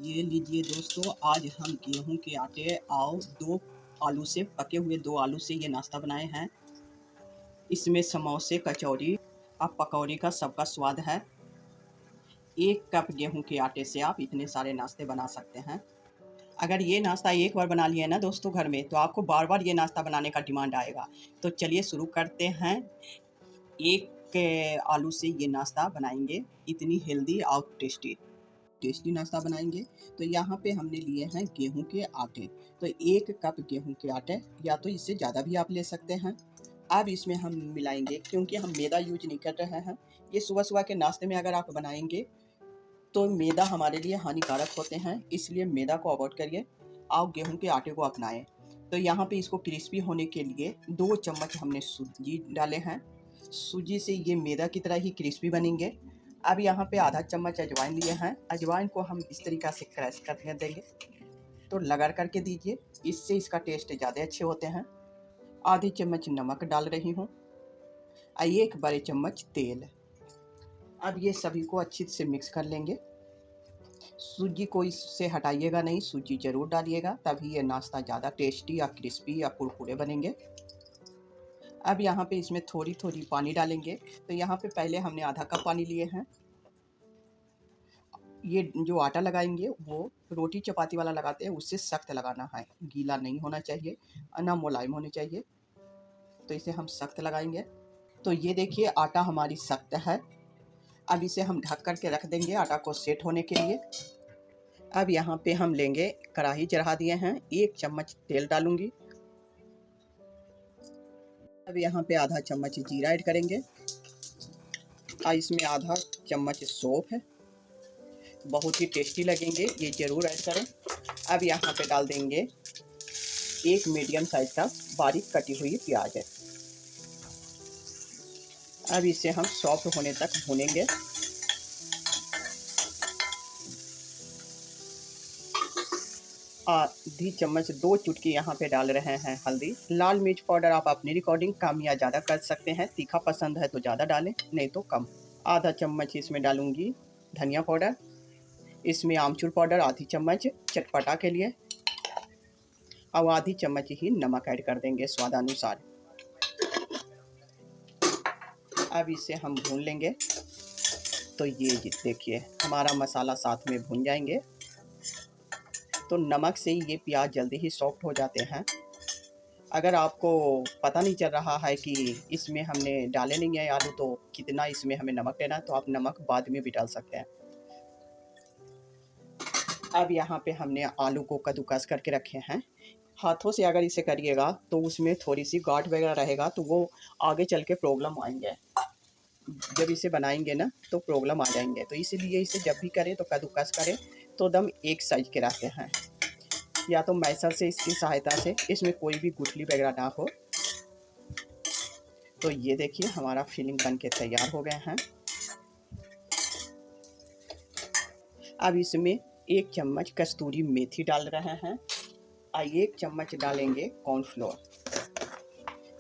ये लीजिए दोस्तों, आज हम गेहूं के आटे और दो आलू से पके हुए 2 आलू से ये नाश्ता बनाए हैं। इसमें समोसे, कचौरी और पकौड़ी का सबका स्वाद है। 1 कप गेहूं के आटे से आप इतने सारे नाश्ते बना सकते हैं। अगर ये नाश्ता एक बार बना लिया ना दोस्तों घर में, तो आपको बार-बार ये नाश्ता बनाने का डिमांड आएगा। तो चलिए शुरू करते हैं। 1 आलू से ये नाश्ता बनाएंगे, इतनी हेल्दी और टेस्टी नाश्ता बनाएंगे। तो यहाँ पे हमने लिए हैं गेहूं के आटे। तो 1 कप गेहूं के आटे, या तो इससे ज़्यादा भी आप ले सकते हैं। अब इसमें हम मिलाएंगे, क्योंकि हम मैदा यूज नहीं कर रहे हैं। ये सुबह सुबह के नाश्ते में अगर आप बनाएंगे तो मैदा हमारे लिए हानिकारक होते हैं, इसलिए मैदा को अवॉइड करिए और गेहूं के आटे को अपनाएं। तो यहाँ पे इसको क्रिस्पी होने के लिए 2 चम्मच हमने सूजी डाले हैं। सूजी से ये मैदा की तरह ही क्रिस्पी बनेंगे। अब यहाँ पे आधा चम्मच अजवाइन लिए हैं। अजवाइन को हम इस तरीक़ा से क्रश कर देंगे, तो रगड़ करके दीजिए, इससे इसका टेस्ट ज़्यादा अच्छे होते हैं। आधी चम्मच नमक डाल रही हूँ और 1 बड़े चम्मच तेल। अब ये सभी को अच्छी से मिक्स कर लेंगे। सूजी को इससे हटाइएगा नहीं, सूजी ज़रूर डालिएगा, तभी ये नाश्ता ज़्यादा टेस्टी या क्रिस्पी या कुरकुरे बनेंगे। अब यहाँ पे इसमें थोड़ी थोड़ी पानी डालेंगे। तो यहाँ पे पहले हमने आधा कप पानी लिए हैं। ये जो आटा लगाएंगे वो रोटी चपाती वाला लगाते हैं, उससे सख्त लगाना है, गीला नहीं होना चाहिए, ना मुलायम होने चाहिए। तो इसे हम सख्त लगाएंगे। तो ये देखिए आटा हमारी सख्त है। अब इसे हम ढक कर के रख देंगे आटा को सेट होने के लिए। अब यहाँ पे हम लेंगे, कढ़ाई चढ़ा दिए हैं, 1 चम्मच तेल डालूंगी। अब यहाँ पे आधा चम्मच जीरा ऐड करेंगे और इसमें आधा चम्मच सौंफ है। बहुत ही टेस्टी लगेंगे, ये ज़रूर ऐड करें। अब यहाँ पे डाल देंगे 1 मीडियम साइज का बारीक कटी हुई प्याज है। अब इसे हम सॉफ्ट होने तक भूनेंगे। आधी चम्मच 2 चुटकी यहाँ पे डाल रहे हैं हल्दी। लाल मिर्च पाउडर आप अपनी रिकॉर्डिंग कम या ज़्यादा कर सकते हैं, तीखा पसंद है तो ज़्यादा डालें, नहीं तो कम। आधा चम्मच इसमें डालूंगी धनिया पाउडर। इसमें आमचूर पाउडर आधी चम्मच चटपटा के लिए, और आधी चम्मच ही नमक ऐड कर देंगे स्वादानुसार। अब इसे हम भून लेंगे। तो ये देखिए हमारा मसाला साथ में भून जाएंगे। तो नमक से ये प्याज जल्दी ही सॉफ्ट हो जाते हैं। अगर आपको पता नहीं चल रहा है कि इसमें हमने डाले नहीं है आलू, तो कितना इसमें हमें नमक लेना है, तो आप नमक बाद में भी डाल सकते हैं। अब यहाँ पे हमने आलू को कद्दूकस करके रखे हैं। हाथों से अगर इसे करिएगा तो उसमें थोड़ी सी गांठ वगैरह रहेगा, तो वो आगे चल के प्रॉब्लम आएंगे। जब इसे बनाएंगे ना तो प्रॉब्लम आ जाएंगे। तो इसीलिए इसे जब भी करें तो कद्दूकस करें, तो दम एक साइज के रहते हैं, या तो मैसर से इसकी सहायता से, इसमें कोई भी गुठली वगैरह ना हो। तो ये देखिए हमारा फिलिंग बन के तैयार हो गए हैं। अब इसमें 1 चम्मच कस्तूरी मेथी डाल रहे हैं और 1 चम्मच डालेंगे कॉर्नफ्लोर,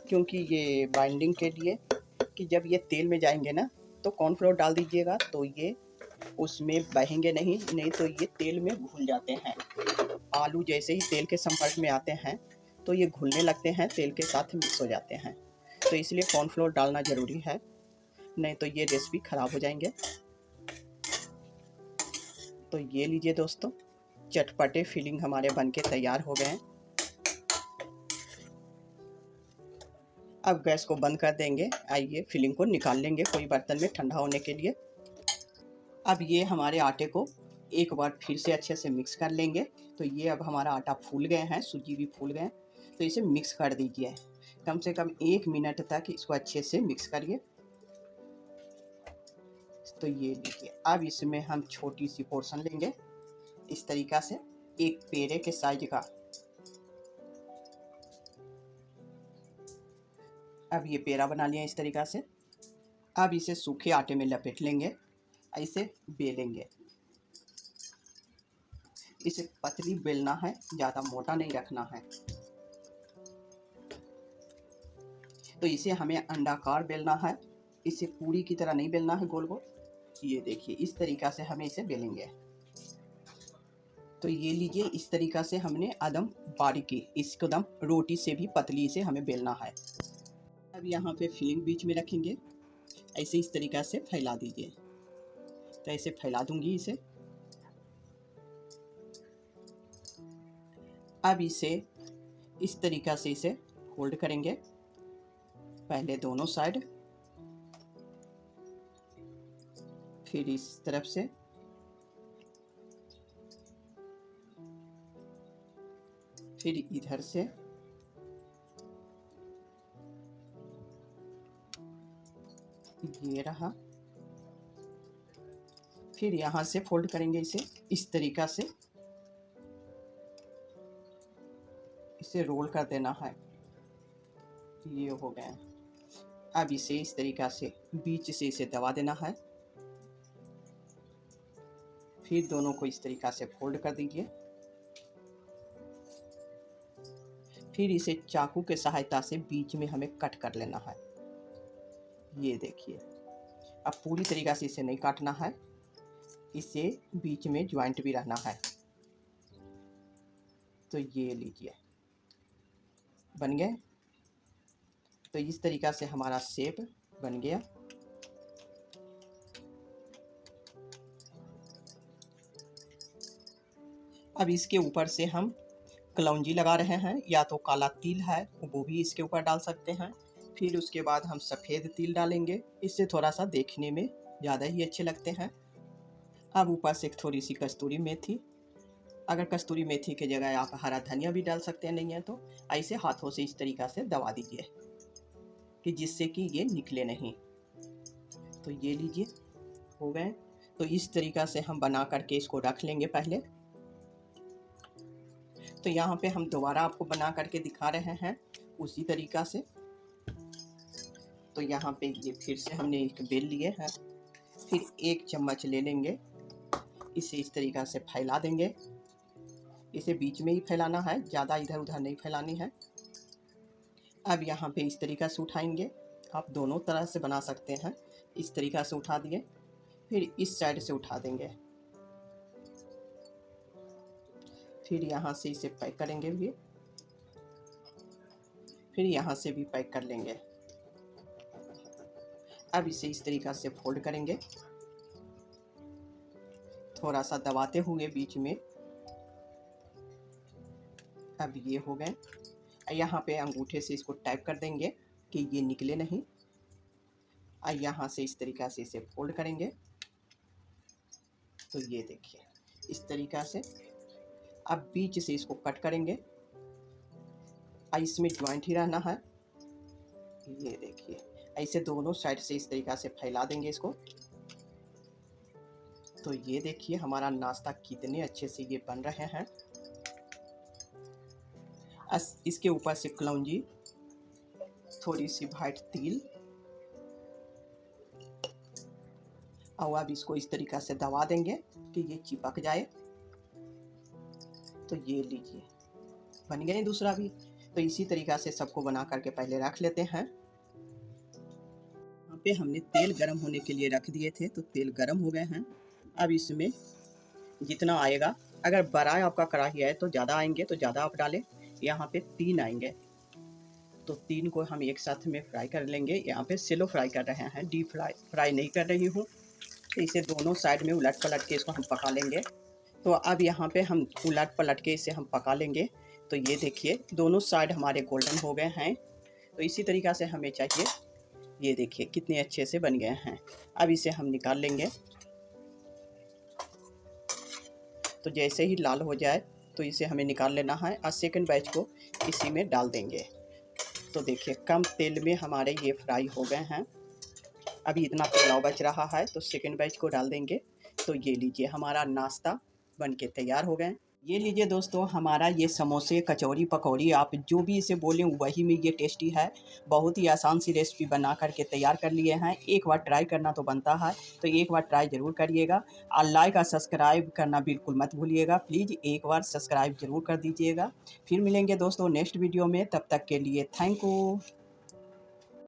क्योंकि ये बाइंडिंग के लिए, कि जब ये तेल में जाएंगे ना तो कॉर्नफ्लोर डाल दीजिएगा, तो ये उसमें बहेंगे नहीं, नहीं तो ये तेल में घुल जाते हैं। आलू जैसे ही तेल के संपर्क में आते हैं तो ये घुलने लगते हैं, तेल के साथ मिक्स हो जाते हैं। तो इसलिए कॉर्नफ्लोर डालना ज़रूरी है, नहीं तो ये रेसिपी ख़राब हो जाएंगे। तो ये लीजिए दोस्तों, चटपटे फिलिंग हमारे बनके तैयार हो गए हैं। अब गैस को बंद कर देंगे। आइए फिलिंग को निकाल लेंगे कोई बर्तन में ठंडा होने के लिए। अब ये हमारे आटे को एक बार फिर से अच्छे से मिक्स कर लेंगे। तो ये अब हमारा आटा फूल गए हैं, सूजी भी फूल गए, तो इसे मिक्स कर दीजिए। कम से कम 1 मिनट तक इसको अच्छे से मिक्स करिए। तो ये लीजिए, अब इसमें हम छोटी सी पोर्शन लेंगे इस तरीक़ा से, 1 पेड़े के साइज का। अब ये पेड़ा बना लिया इस तरीक़ा से। अब इसे सूखे आटे में लपेट लेंगे, ऐसे बेलेंगे। इसे पतली बेलना है, ज़्यादा मोटा नहीं रखना है। तो इसे हमें अंडाकार बेलना है, इसे पूरी की तरह नहीं बेलना है गोल गोल। ये देखिए इस तरीक़ा से हमें इसे बेलेंगे। तो ये लीजिए, इस तरीक़ा से हमने एकदम बारीकी, इसको एकदम रोटी से भी पतली से हमें बेलना है। अब यहाँ पे फिलिंग बीच में रखेंगे, ऐसे इस तरीक़ा से फैला दीजिए। तो ऐसे फैला दूंगी इसे। अब इसे इस तरीक़ा से इसे फोल्ड करेंगे, पहले दोनों साइड, फिर इस तरफ से, फिर इधर से, ये रहा, फिर यहाँ से फोल्ड करेंगे इसे इस तरीक़ा से, इसे रोल कर देना है। ये हो गया। अब इसे इस तरीक़ा से बीच से इसे दबा देना है, फिर दोनों को इस तरीक़ा से फोल्ड कर दीजिए, फिर इसे चाकू के सहायता से बीच में हमें कट कर लेना है। ये देखिए, अब पूरी तरीक़ा से इसे नहीं काटना है, इसे बीच में ज्वाइंट भी रहना है। तो ये लीजिए, बन गए। तो इस तरीक़ा से हमारा शेप बन गया। अब इसके ऊपर से हम कलौंजी लगा रहे हैं, या तो काला तिल है वो भी इसके ऊपर डाल सकते हैं। फिर उसके बाद हम सफ़ेद तिल डालेंगे, इससे थोड़ा सा देखने में ज़्यादा ही अच्छे लगते हैं। अब ऊपर से थोड़ी सी कस्तूरी मेथी, अगर कस्तूरी मेथी की जगह आप हरा धनिया भी डाल सकते हैं, नहीं है तो ऐसे हाथों से इस तरीक़ा से दबा दीजिए कि जिससे कि ये निकले नहीं। तो ये लीजिए, हो गए। तो इस तरीक़ा से हम बना करके इसको रख लेंगे पहले। तो यहाँ पे हम दोबारा आपको बना करके दिखा रहे हैं उसी तरीक़ा से। तो यहाँ पे ये फिर से हमने एक बेल लिए हैं, फिर एक चम्मच ले लेंगे, इसे इस तरीक़ा से फैला देंगे। इसे बीच में ही फैलाना है, ज़्यादा इधर उधर नहीं फैलानी है। अब यहाँ पे इस तरीक़ा से उठाएंगे, आप दोनों तरह से बना सकते हैं। इस तरीक़ा से उठा दिए, फिर इस साइड से उठा देंगे, फिर यहाँ से इसे पैक करेंगे भी, फिर यहाँ से भी पैक कर लेंगे। अब इसे इस तरीक़ा से फोल्ड करेंगे, थोड़ा सा दबाते हुए बीच में। अब ये हो गए। यहाँ पे अंगूठे से इसको टैप कर देंगे कि ये निकले नहीं। यहाँ से इस तरीक़ा से इसे फोल्ड करेंगे। तो ये देखिए, इस तरीक़ा से अब बीच से इसको कट करेंगे, इसमें ज्वाइंट ही रहना है। ये देखिए, ऐसे दोनों साइड से इस तरीक़ा से फैला देंगे इसको। तो ये देखिए हमारा नाश्ता कितने अच्छे से ये बन रहे हैं। इसके ऊपर से कलौंजी, थोड़ी सी वाइट तिल, और अब इसको इस तरीक़ा से दबा देंगे कि ये चिपक जाए। तो ये लीजिए, बन गए दूसरा भी। तो इसी तरीक़ा से सबको बना करके पहले रख लेते हैं। यहाँ पे हमने तेल गरम होने के लिए रख दिए थे, तो तेल गरम हो गए हैं। अब इसमें जितना आएगा, अगर बड़ा आपका कढ़ाई है तो ज़्यादा आएंगे, तो ज़्यादा आप डालें। यहाँ पे 3 आएंगे, तो 3 को हम एक साथ में फ्राई कर लेंगे। यहाँ पे सेलो फ्राई कर रहे हैं, डीप फ्राई नहीं कर रही हूँ। तो इसे दोनों साइड में उलट पलट के इसको हम पका लेंगे। तो अब यहाँ पे हम उलट पलट के इसे हम पका लेंगे। तो ये देखिए, दोनों साइड हमारे गोल्डन हो गए हैं। तो इसी तरीक़ा से हमें चाहिए। ये देखिए कितने अच्छे से बन गए हैं। अब इसे हम निकाल लेंगे। तो जैसे ही लाल हो जाए तो इसे हमें निकाल लेना है, और सेकंड बैच को इसी में डाल देंगे। तो देखिए कम तेल में हमारे ये फ्राई हो गए हैं। अभी इतना पुलाव बच रहा है, तो सेकंड बैच को डाल देंगे। तो ये लीजिए, हमारा नाश्ता बन के तैयार हो गए। ये लीजिए दोस्तों, हमारा ये समोसे, कचौरी, पकौड़ी, आप जो भी इसे बोलें वही में ये टेस्टी है। बहुत ही आसान सी रेसिपी बना करके तैयार कर लिए हैं। एक बार ट्राई करना तो बनता है, तो एक बार ट्राई ज़रूर करिएगा। और लाइक और सब्सक्राइब करना बिल्कुल मत भूलिएगा। प्लीज़ एक बार सब्सक्राइब ज़रूर कर दीजिएगा। फिर मिलेंगे दोस्तों नेक्स्ट वीडियो में, तब तक के लिए थैंक यू।